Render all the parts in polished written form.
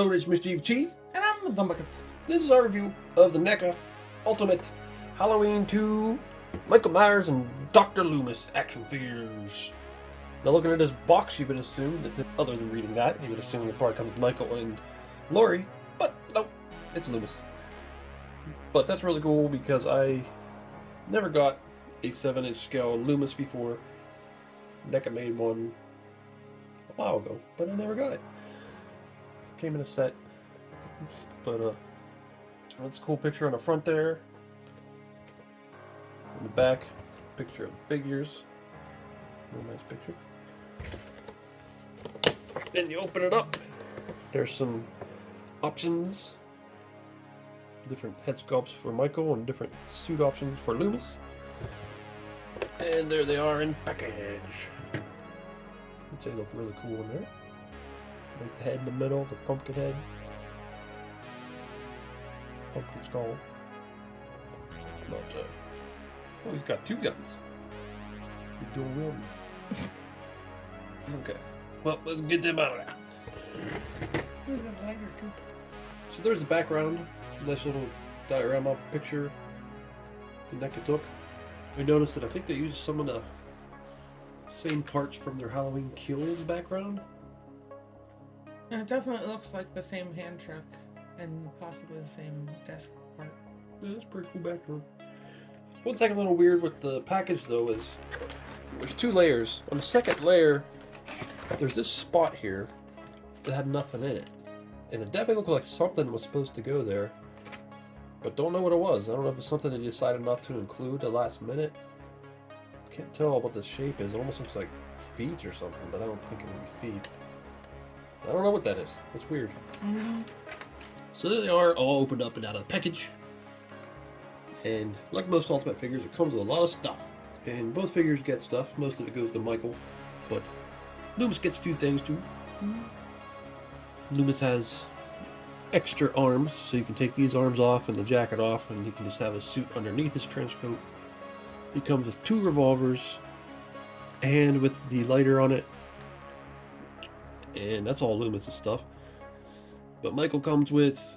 Hello, it's Mr. Evilcheese. And I'm the bucket. This is our review of the NECA Ultimate Halloween 2 Michael Myers and Dr. Loomis action figures. Now, looking at this box, you would assume that, other than reading that, you would assume the part comes with Michael and Laurie, but nope, it's Loomis. But that's really cool because I never got a 7-inch scale Loomis before. NECA made one a while ago, but I never got it. Came in a set, but that's a cool picture on the front there. In the back, picture of the figures. Real nice picture. Then you open it up. There's some options. Different head sculpts for Michael and different suit options for Loomis. And there they are in package. They look really cool in there. Like the head in the middle, the pumpkin head. Pumpkin skull. Oh, he's got two guns. He's doing one. Okay. Well, let's get them out of there. He's got a lighter too. So there's the background. Nice little diorama picture the NECA took. We noticed that I think they used some of the same parts from their Halloween Kills background. It definitely looks like the same hand truck and possibly the same desk part. Yeah, that's pretty cool background. One thing a little weird with the package though is there's two layers. On the second layer, there's this spot here that had nothing in it. And it definitely looked like something was supposed to go there. But don't know what it was. I don't know if it's something they decided not to include at the last minute. Can't tell what the shape is. It almost looks like feet or something, but I don't think it would be feet. I don't know what that is. It's weird. Mm-hmm. So there they are, all opened up and out of the package. And like most Ultimate figures, it comes with a lot of stuff. And both figures get stuff. Most of it goes to Michael, but Loomis gets a few things too. Loomis has extra arms, so you can take these arms off and the jacket off, and he can just have a suit underneath his trench coat. He comes with 2 revolvers, and with the lighter on it. And that's all Loomis' stuff. But Michael comes with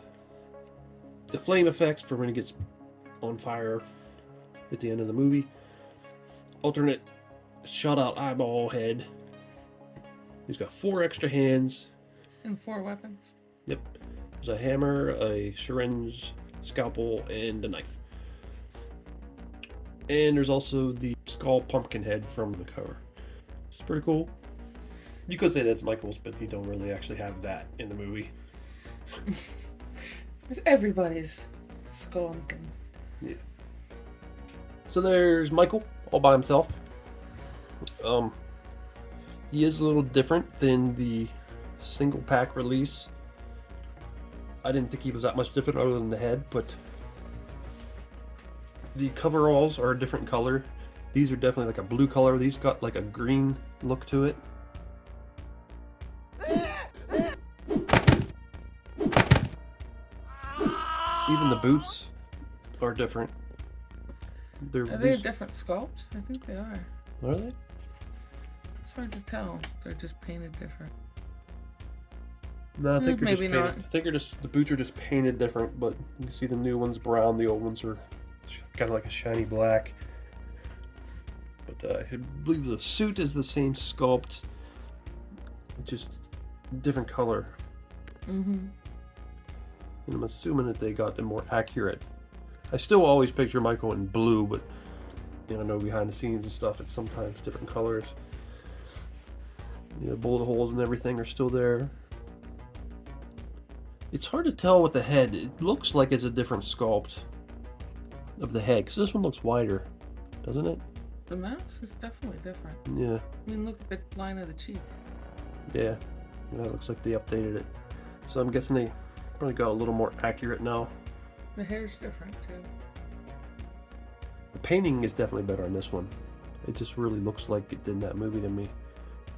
the flame effects for when he gets on fire at the end of the movie. Alternate shot out eyeball head. He's got 4 extra hands. And 4 weapons. Yep. There's a hammer, a syringe, scalpel, and a knife. And there's also the skull pumpkin head from the cover. It's pretty cool. You could say that's Michael's, but he don't really actually have that in the movie. It's everybody's skullpumpkin. Yeah. So there's Michael all by himself. He is a little different than the single pack release. I didn't think he was that much different other than the head, but the coveralls are a different color. These are definitely like a blue color. These got like a green look to it. Even the boots are different. Are they a different sculpt? I think they are. Are they? It's hard to tell. They're just painted different. No, I think they're just maybe painted. not. I think the boots are just painted different, but you can see the new one's brown, the old ones are kind of like a shiny black. But I believe the suit is the same sculpt, just different color. Mm-hmm. And I'm assuming that they got the more accurate. I still always picture Michael in blue, but you know, I know behind the scenes and stuff, it's sometimes different colors. You know, bullet holes and everything are still there. It's hard to tell with the head. It looks like it's a different sculpt of the head, because this one looks wider, doesn't it? The mask is definitely different. Yeah. I mean, look at the line of the cheek. Yeah. It looks like they updated it. So I'm guessing they probably got a little more accurate now. The hair's different too. The painting is definitely better on this one. It just really looks like it did in that movie to me.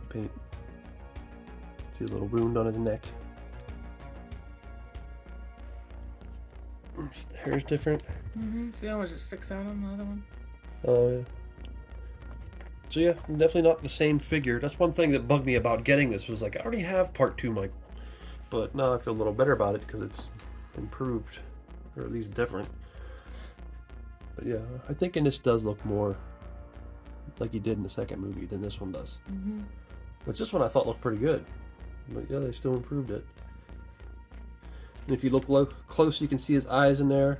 Paint. See a little wound on his neck. The hair's different. Mm-hmm. See how much it sticks out on the other one? Oh, yeah. So yeah, definitely not the same figure. That's one thing that bugged me about getting this, was like, I already have part 2 Michael. But now I feel a little better about it because it's improved, or at least different. But yeah, I think this does look more like he did in the second movie than this one does. Mm-hmm. Which this one I thought looked pretty good. But yeah, they still improved it. And if you look close, you can see his eyes in there.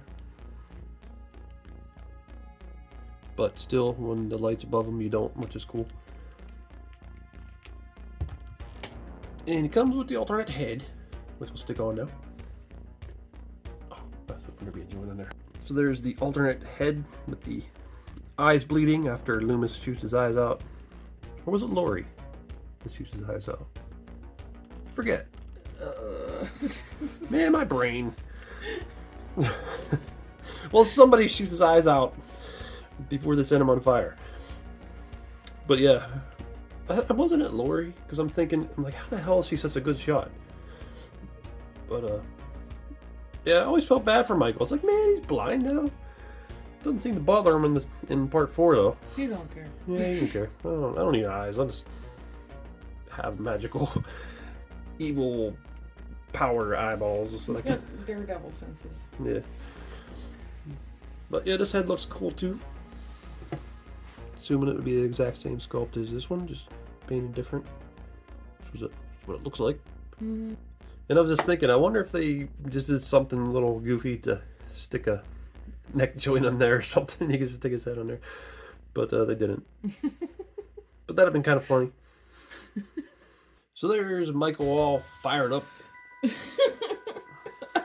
But still, when the light's above him, you don't, which is cool. And it comes with the alternate head, which will stick on now. Oh, that's going to be a joint in there. So there's the alternate head with the eyes bleeding after Loomis shoots his eyes out. Or was it Lori that shoots his eyes out? Forget. Man, my brain. Well, somebody shoots his eyes out before they set him on fire. But yeah, wasn't it Lori? Because I'm like, how the hell is she such a good shot? But yeah, I always felt bad for Michael. It's like, man, he's blind now. Doesn't seem to bother him in part 4 though. He don't care. Yeah, he don't care. I don't need eyes. I'll just have magical, evil power eyeballs. So He's got daredevil senses. Yeah. But yeah, this head looks cool too. Assuming it would be the exact same sculpt as this one, just painted different. Which is what it looks like. Mm-hmm. And I was just thinking, I wonder if they just did something a little goofy to stick a neck joint on there or something. You could stick his head on there. But they didn't. But that'd have been kind of funny. So there's Michael all fired up.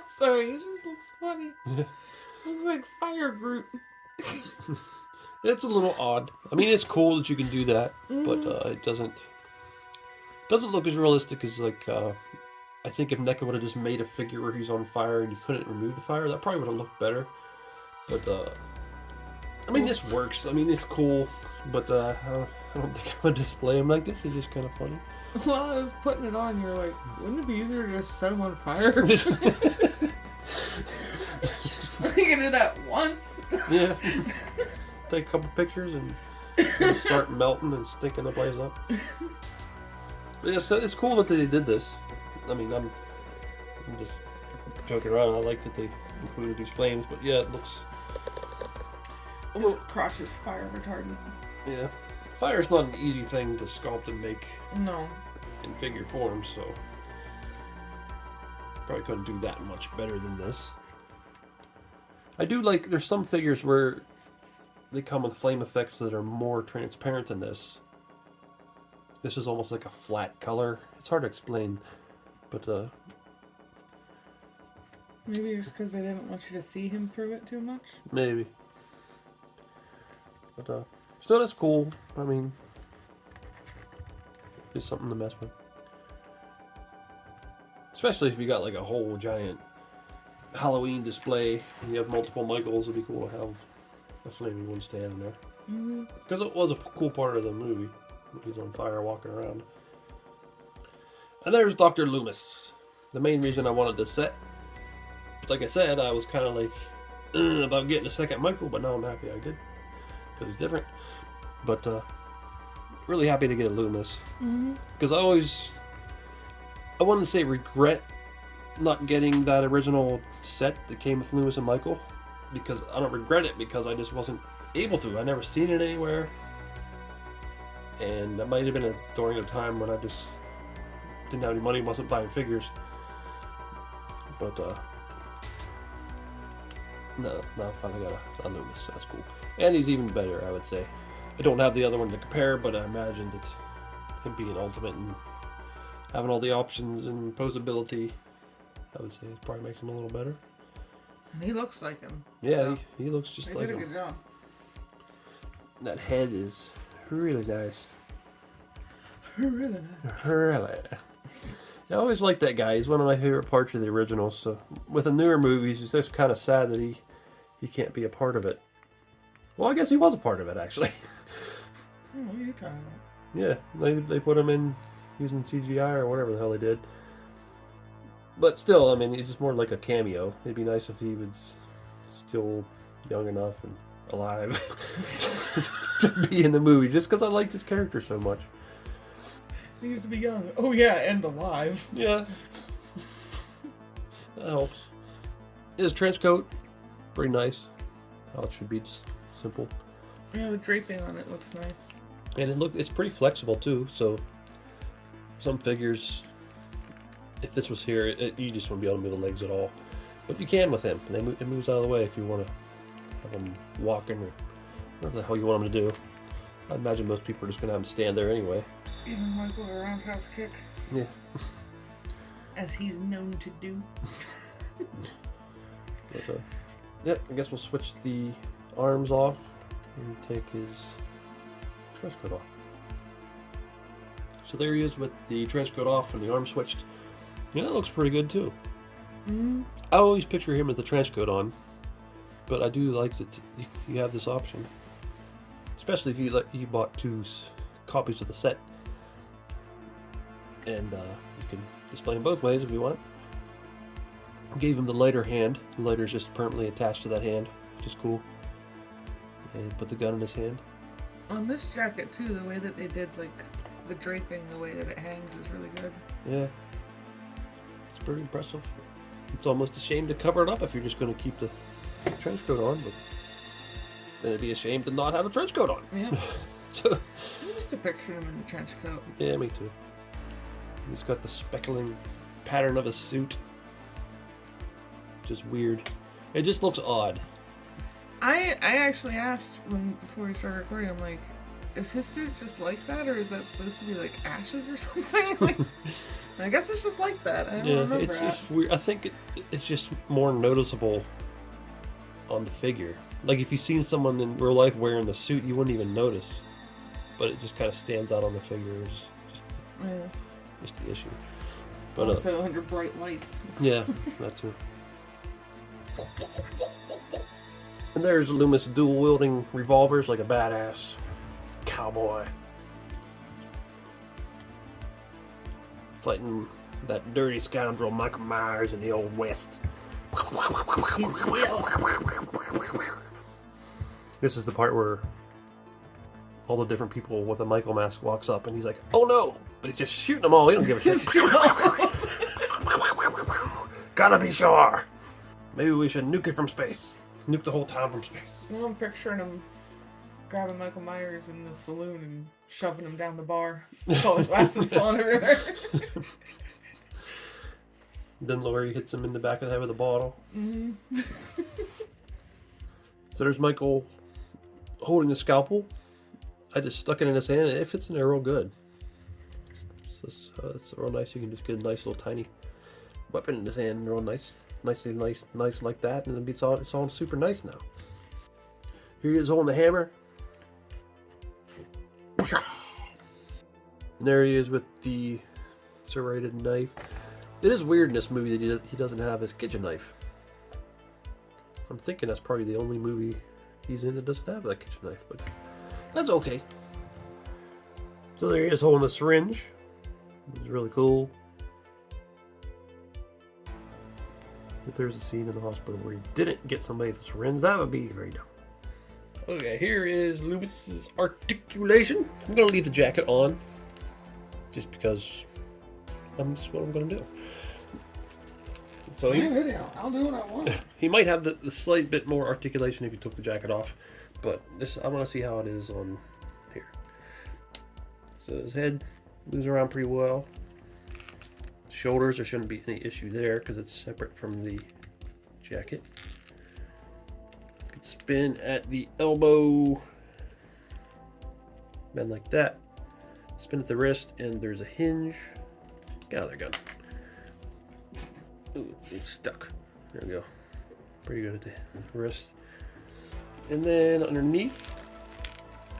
Sorry, it just looks funny. Yeah. Looks like Fire Groot. It's a little odd. I mean, it's cool that you can do that, but it doesn't look as realistic as like I think if NECA would have just made a figure where he's on fire and you couldn't remove the fire, that probably would have looked better. But I mean, this works. I mean, it's cool, but I don't think I would display him like this. It's just kind of funny. While I was putting it on, you're like, wouldn't it be easier to just set him on fire? You can do that once. Yeah. Take a couple pictures and it'll start melting and stinking the place up. But yeah, so it's cool that they did this. I mean, I'm just joking around. I like that they included these flames, but yeah, it looks. His crotch is fire retardant. Yeah, fire's not an easy thing to sculpt and make. No. In figure form, so probably couldn't do that much better than this. I do like. There's some figures where they come with flame effects that are more transparent than this. This is almost like a flat color. It's hard to explain, but maybe just because they didn't want you to see him through it too much. Maybe. But still, that's cool. I mean, it's something to mess with. Especially if you got like a whole giant Halloween display and you have multiple Michaels, it'd be cool to have a flaming one standing there. Because it was a cool part of the movie. He's on fire walking around. And there's Dr. Loomis. The main reason I wanted this set. Like I said, I was kind of like about getting a second Michael, but now I'm happy I did. Because he's different. But really happy to get a Loomis. Because I wanted to say regret not getting that original set that came with Loomis and Michael. Because I don't regret it, because I just wasn't able to. I never seen it anywhere. And that might have been during a time when I just didn't have any money, wasn't buying figures. But no, I finally got a Loomis. That's cool. And he's even better, I would say. I don't have the other one to compare, but I imagine that him being ultimate and having all the options and posability, I would say it probably makes him a little better. And he looks like him. Yeah, so he looks just like him. They did a good job. That head is really nice. Really nice. Really. I always liked that guy. He's one of my favorite parts of the originals. So with the newer movies, it's just kind of sad that he can't be a part of it. Well, I guess he was a part of it, actually. What are you talking about? Yeah, they put him in using CGI or whatever the hell they did. But still, I mean, he's just more like a cameo. It'd be nice if he was still young enough and alive to be in the movie, just because I like this character so much. He used to be young. Oh yeah, and alive. Yeah. That helps. His trench coat, pretty nice. How it should be, just simple. Yeah, the draping on it looks nice. And it's pretty flexible too. So some figures, if this was here, you just wouldn't be able to move the legs at all. But you can with him. And it moves out of the way if you want to have him walking or whatever the hell you want him to do. I imagine most people are just going to have him stand there anyway. Even Michael a roundhouse kick. Yeah. As he's known to do. But, yeah, I guess we'll switch the arms off and take his trench coat off. So there he is with the trench coat off and the arm switched. Yeah, that looks pretty good too. Mm-hmm. I always picture him with the trench coat on, but I do like that you have this option. Especially if you bought 2 copies of the set. And you can display them both ways if you want. Gave him the lighter hand. The lighter is just permanently attached to that hand, which is cool. And put the gun in his hand. On this jacket too, the way that they did like the draping, the way that it hangs is really good. Yeah. It's pretty impressive. It's almost a shame to cover it up if you're just going to keep the trench coat on, but then it'd be a shame to not have a trench coat on. Yeah. So, I used to picture him in a trench coat. yeah, me too. He's got the speckling pattern of his suit. Just weird. It just looks odd. I actually asked before we started recording, I'm like, is his suit just like that, or is that supposed to be like ashes or something? Like, I guess it's just like that. I don't remember. It's just weird. I think it's just more noticeable on the figure. Like if you've seen someone in real life wearing the suit, you wouldn't even notice. But it just kind of stands out on the figure. It's just the issue. But also under bright lights. Yeah, that too. And there's Loomis dual-wielding revolvers like a badass cowboy. Fighting that dirty scoundrel Michael Myers in the Old West. This is the part where all the different people with a Michael mask walks up and he's like, oh no! But he's just shooting them all. He don't give a shit. Gotta be sure. Maybe we should nuke it from space. Nuke the whole town from space. Well, I'm picturing him grabbing Michael Myers in the saloon and shoving him down the bar. All the glasses falling everywhere. Then Laurie hits him in the back of the head with a bottle. Mm-hmm. So there's Michael holding a scalpel. I just stuck it in his hand. It fits in there real good. So it's real nice. You can just get a nice little tiny weapon in his hand, real nice. Nice like that, and it's all super nice now. Here he is holding the hammer. And there he is with the serrated knife. It is weird in this movie that he doesn't have his kitchen knife. I'm thinking that's probably the only movie he's in that doesn't have that kitchen knife, but that's okay. So there he is holding the syringe. It's really cool. If there's a scene in the hospital where he didn't get somebody with a syringe, that would be very dumb. Okay, here is Loomis's articulation. I'm going to leave the jacket on, just because that's what I'm going to do. So I'll do what I want. He might have the slight bit more articulation if you took the jacket off, but I want to see how it is on here. So his head moves around pretty well. Shoulders, there shouldn't be any issue there because it's separate from the jacket. You can spin at the elbow, bend like that. Spin at the wrist, and there's a hinge. Get out of there, gun. Ooh, it's stuck. There we go. Pretty good at the wrist. And then underneath,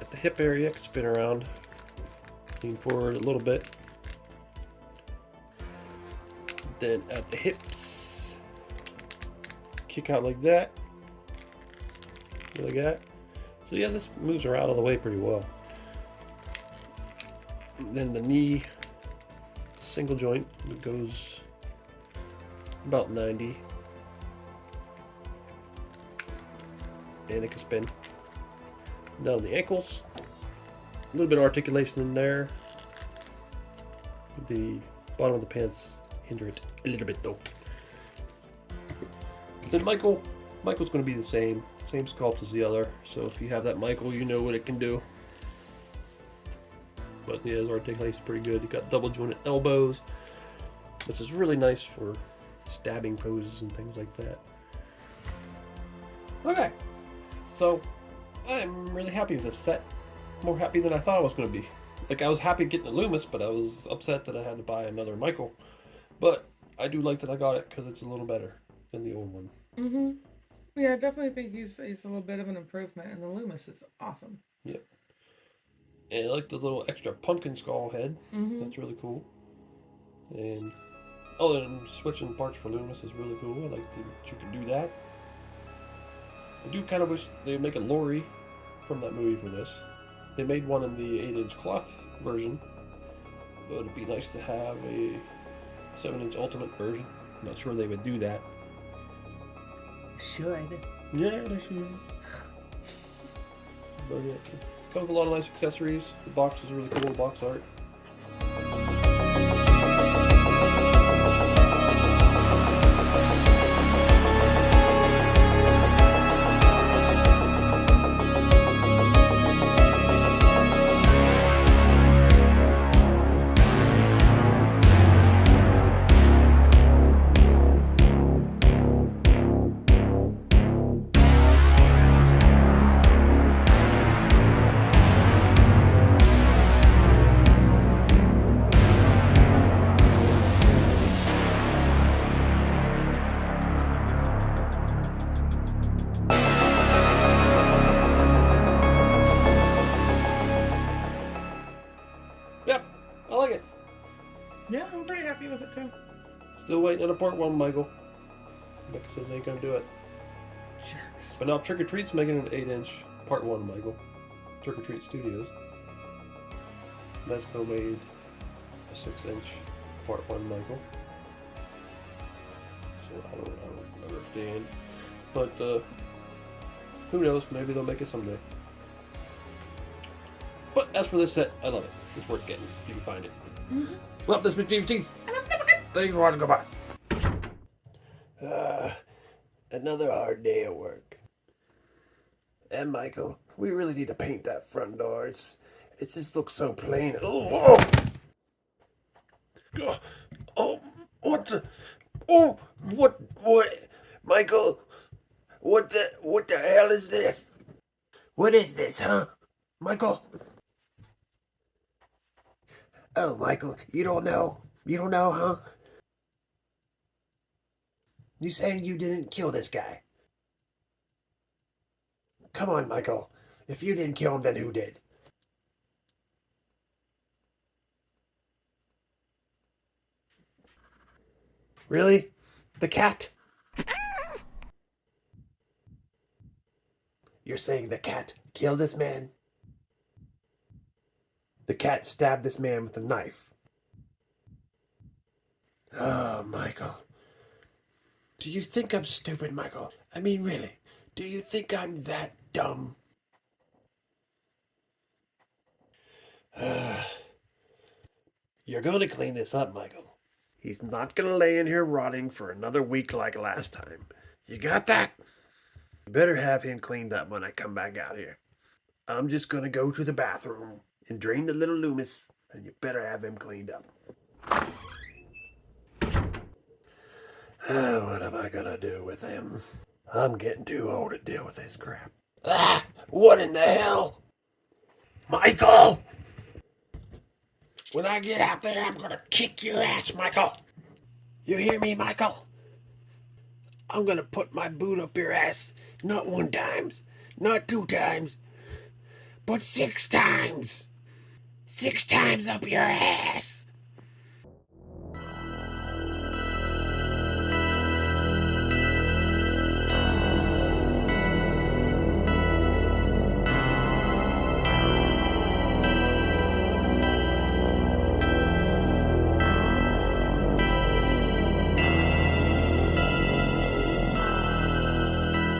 at the hip area, I can spin around, lean forward a little bit. Then at the hips, kick out like that. Like that. So yeah, this moves her out of the way pretty well. And then the knee, it's a single joint. It goes about 90. And it can spin. Down the ankles. A little bit of articulation in there. The bottom of the pants hinder it a little bit though. Then Michael's going to be the same sculpt as the other. So if you have that Michael, you know what it can do. But yeah, his articulation is pretty good. He got double jointed elbows, which is really nice for stabbing poses and things like that. Okay, so I'm really happy with this set. More happy than I thought I was going to be. Like, I was happy getting the Loomis, but I was upset that I had to buy another Michael. But I do like that I got it because it's a little better than the old one. Mm-hmm. Yeah, I definitely think he's a little bit of an improvement, and the Loomis is awesome. Yep. And I like the little extra pumpkin skull head. Mm-hmm. That's really cool. And and switching parts for Loomis is really cool. I like that you can do that. I do kind of wish they'd make a Lori from that movie for this. They made one in the 8-inch cloth version, but it'd be nice to have a 7-inch Ultimate version. I'm not sure they would do that. Should. Yeah, they should. But yeah, it comes with a lot of nice accessories. The box is really cool, box art. Yep, I like it. Yeah, I'm pretty happy with it too. Still waiting on a part 1, Michael. Becca says they ain't gonna do it. Jerks. But now Trick or Treat's making an 8-inch part 1, Michael. Trick or Treat Studios. Mezco made a 6-inch part 1, Michael. So I don't understand. But who knows? Maybe they'll make it someday. But as for this set, I love it. It's worth getting if you can find it. Mm-hmm. Well, this is Mr. Evilcheese. Thanks for watching. Goodbye. Another hard day at work. And Michael, we really need to paint that front door. It just looks so plain. Oh, what the? Oh, what, Michael? What the hell is this? What is this, huh, Michael? Oh, Michael, you don't know? You don't know, huh? You saying you didn't kill this guy? Come on, Michael. If you didn't kill him, then who did? Really? The cat? You're saying the cat killed this man? The cat stabbed this man with a knife. Oh, Michael. Do you think I'm stupid, Michael? I mean, really, do you think I'm that dumb? You're going to clean this up, Michael. He's not going to lay in here rotting for another week like last time. You got that? You better have him cleaned up when I come back out here. I'm just going to go to the bathroom and drain the little Loomis, and you better have him cleaned up. What am I gonna do with him? I'm getting too old to deal with this crap. What in the hell? Michael! When I get out there, I'm gonna kick your ass, Michael. You hear me, Michael? I'm gonna put my boot up your ass. Not 1 time, not 2 times, but 6 times. 6 times up your ass.